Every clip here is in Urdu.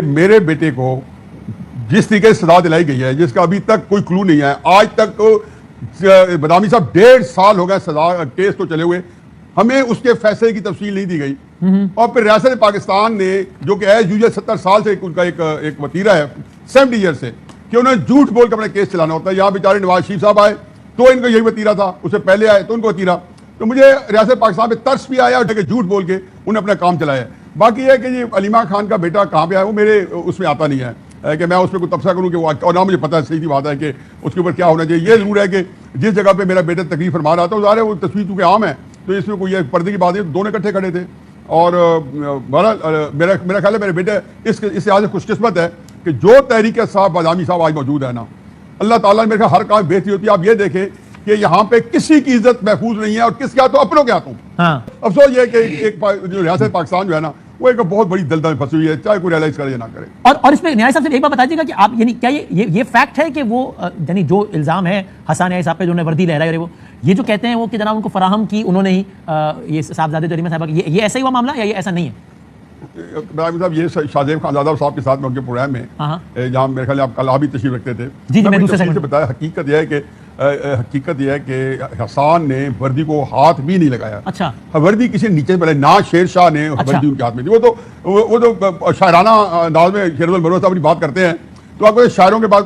میرے بیٹے کو جس طریقے سے سزا دلائی گئی ہے جس کا ابھی تک کوئی کلو نہیں ہے، آج تک بدامی صاحب 1.5 سال ہو گئے سزا کیس کو چلے ہوئے، ہمیں اس کے فیصلے کی تفصیل نہیں دی گئی. اور پھر ریاست پاکستان نے جو کہ ایز یوزل 70 سال سے ان کا ایک وتیرہ ہے 70 ایئر سے کہ انہوں نے جھوٹ بول کے اپنا کیس چلانا ہوتا ہے. یہاں بیچارے نواز شریف صاحب آئے تو ان کا یہی وتیرہ تھا، اس سے پہلے آئے تو ان کو وتیرہ. تو مجھے ریاست پاکستان پہ ترس بھی آیا کہ جھوٹ بول کے انہوں نے اپنا کام چلایا. باقی یہ ہے کہ یہ علیمہ خان کا بیٹا کہاں پہ ہے وہ میرے اس میں آتا نہیں ہے کہ میں اس پہ کوئی تبصرہ کروں کہ وہ، اور نہ مجھے پتہ ہے صحیح بات ہے کہ اس کے اوپر کیا ہونا چاہیے. یہ ضرور ہے کہ جس جگہ پہ میرا بیٹا تقریر فرما رہا تھا ظاہر ہے وہ تصویر چونکہ عام ہے تو اس میں کوئی پردے کی بات نہیں، دونوں اکٹھے کھڑے تھے. اور میرا خیال ہے میرے بیٹے اس لحاظ سے خوش قسمت ہے کہ جو تحریک صاحب بادامی صاحب آج موجود ہے نا، اللہ تعالیٰ نے میرے خیال ہر کام بہتری ہوتی ہے. آپ یہ دیکھیں کہ یہاں پہ کسی کی عزت محفوظ نہیں ہے اور کس کے ہاتھوں اپنوں کے ہاتھوں. افسوس یہ ہے کہ ایک جو ریاست پاکستان جو ہے نا وہ ایک بہت بڑی دلدل میں پھنسی ہوئی ہے، چاہے کوئی ریلائز کرے یا نہ کرے. اور اس میں نیاز صاحب سے ایک بات بتائیے گا کہ آپ یعنی کیا یہ فیکٹ ہے کہ وہ یعنی جو الزام ہے حسان نیاز صاحب پہ جو نے وردی لہرائی وہ یہ جو کہتے ہیں وہ کہ جناب ان کو فراہم کی انہوں نے ہی یہ صاحبزادے جو علیمہ صاحبہ یہ ایسا ہی ہوا معاملہ یا یہ ایسا نہیں ہے؟ صاحب یہ شاہزیب خانزادہ صاحب کے ساتھ میں ان کے پروگرام میں جہاں میرے خیال آپ کل آپ بھی تشریف رکھتے تھے میں دوسرے سے بتایا حقیقت یہ ہے کہ حسان نے وردی کو ہاتھ بھی نہیں لگایا. اچھا وردی کسی نیچے پہلے نا شیر شاہ نے وردی ان کے ہاتھ میں تھی. وہ تو شاعرانہ انداز میں شیر المروہ صاحب بات کرتے ہیں تو آپ کو شاعروں کے بعد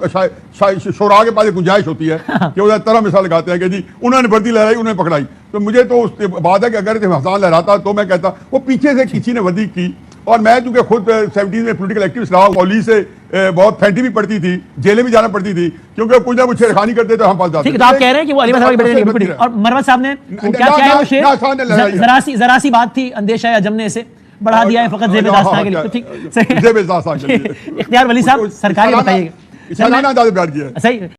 شعراء کے بعد ایک گنجائش ہوتی ہے کہ وہ طرح مثال لگاتے ہیں کہ جی انہوں نے وردی لہرائی انہوں نے پکڑائی. تو مجھے تو اس بات ہے کہ اگر حسان لہراتا تو میں کہتا وہ پیچھے سے کسی نے وردی کی. اور میں چونکہ خود 70s میں پولیٹیکل ایکٹیوسٹ رہا ہوں، پولیس سے بہت پھینٹی بھی پڑتی تھی، جیلیں بھی جانا پڑتی تھی کیونکہ کچھ نہ کچھ چھیڑخانی کرتے تو ہم پاس جاتے. ٹھیک ہے، تو آپ کہہ رہے ہیں کہ وہ علیمہ صاحب کے بیٹے نے پڑی اور مروت صاحب نے کیا ہے وہ شعر ذرا سی بات تھی اندیشہ یا جم نے اسے بڑھا دیا ہے فقط زیب داستان کے لیے. ٹھیک، اختیار ولی صاحب سرکاری بتائیے گا. صحیح